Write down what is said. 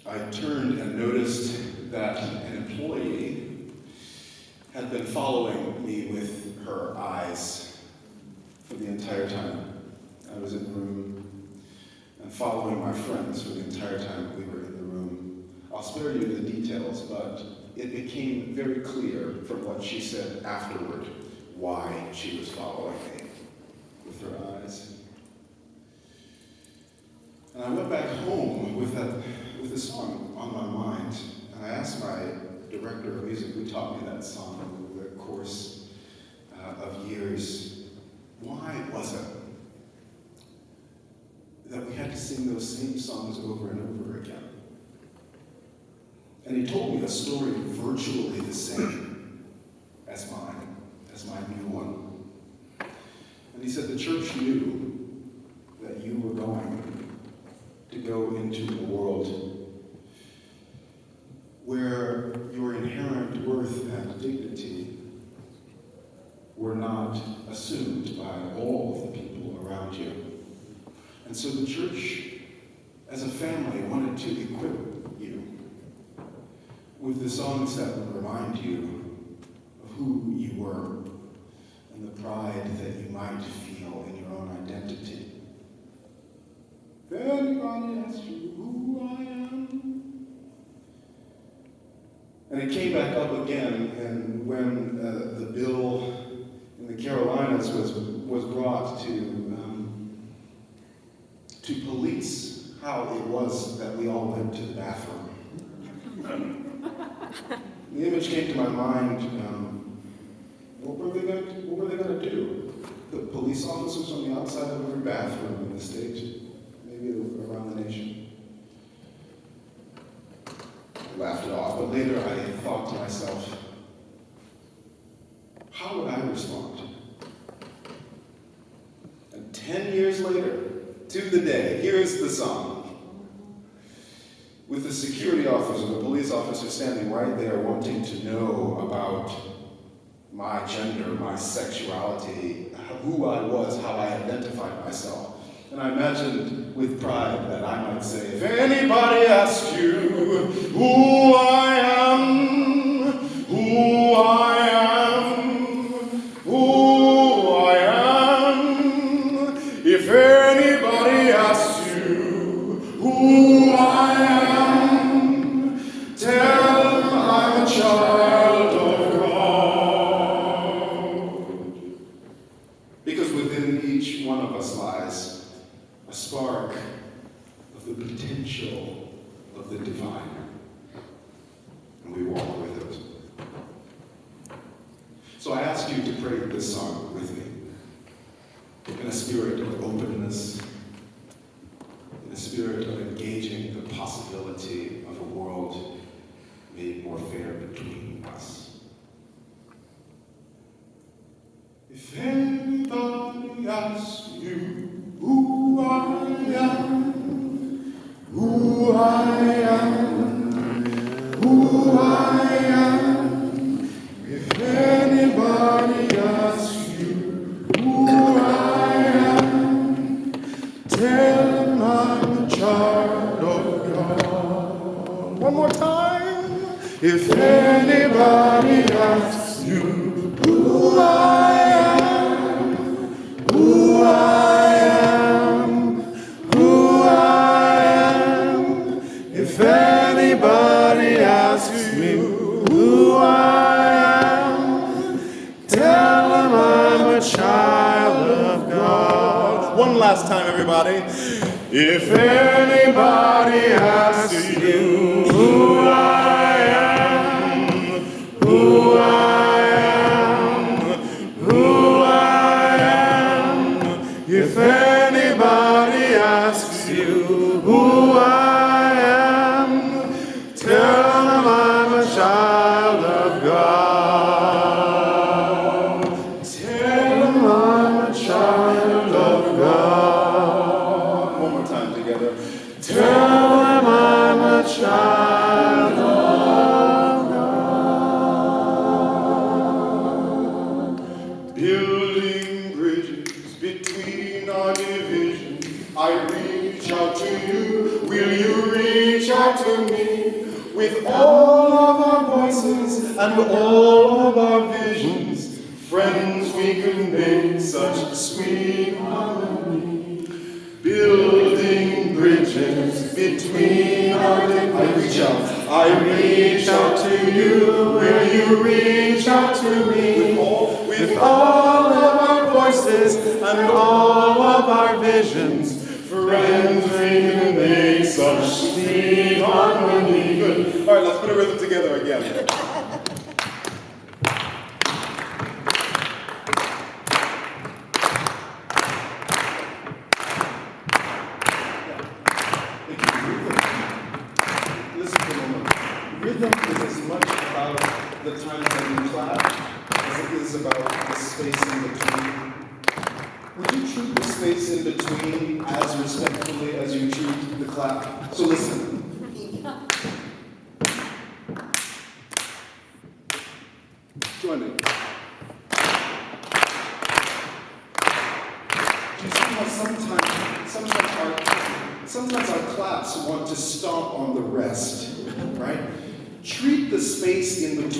I turned and noticed that an employee had been following me with her eyes for the entire time I was in the room, and following my friends for the entire time we were in the room. I'll spare you the details, but it became very clear from what she said afterward why she was following me with her eyes. And I went back home with the song on my mind, and I asked my director of music who taught me that song over the course of years, why was it that we had to sing those same songs over and over again? And he told me a story virtually the same as mine, as my new one. And he said the church knew that you were going to go into a world where your inherent worth and dignity were not assumed by all of the people around you. And so the church, as a family, wanted to equip you with the songs that would remind you of who you were and the pride that you might feel in your own identity. If anybody asks you who I am. And it came back up again, and when the bill in the Carolinas was brought to police how it was that we all went to the bathroom. The image came to my mind, what were they going to do? The police officers on the outside of every bathroom in the state, maybe around the nation. I laughed it off, but later I thought to myself, how would I respond? And 10 years later, to the day, here's the song. With the security officer, the police officer standing right there wanting to know about my gender, my sexuality, who I was, how I identified myself. And I imagined with pride that I might say, if anybody asks you who I am, who I am, who I am, if anybody asks you who I am, tell them I'm a child of God. Because within each one of us lies a spark of the potential of the divine, and we walk with it. So I ask you to pray this song with me, in a spirit of openness, in a spirit of engaging the possibility of a world made more fair between us. If anybody asks you who I am, who I am, who I am, if anybody asks you who I am, tell them I'm a child of God. One more time. If anybody asks you who I am, who I am, who I am, if anybody asks me who I am, tell them I'm a child of God. One last time, everybody. If anybody asks you who I am, who I am, who I am, if anybody asks you who I am, tell them I'm a child of God. Tell them I'm a child of God. One more time together. Tell them I'm a child of God. Building bridges between our divisions, I reach out to you. will you reach out to me with all of our voices and all of our visions? Friends, we can make such sweet harmony, building bridges between our different. I reach out to you, will you reach out to me with all of our voices and all of our visions? Friends, we can make such sweet harmony. Good. All right, let's put a rhythm together again. Listen for a moment. Rhythm is as much about the times that you clap as it is about the space in between. Would you treat the space in between as respectfully as you treat the clap? So listen. Join me. Do you see how sometimes our claps want to stomp on the rest, right? Treat the space in between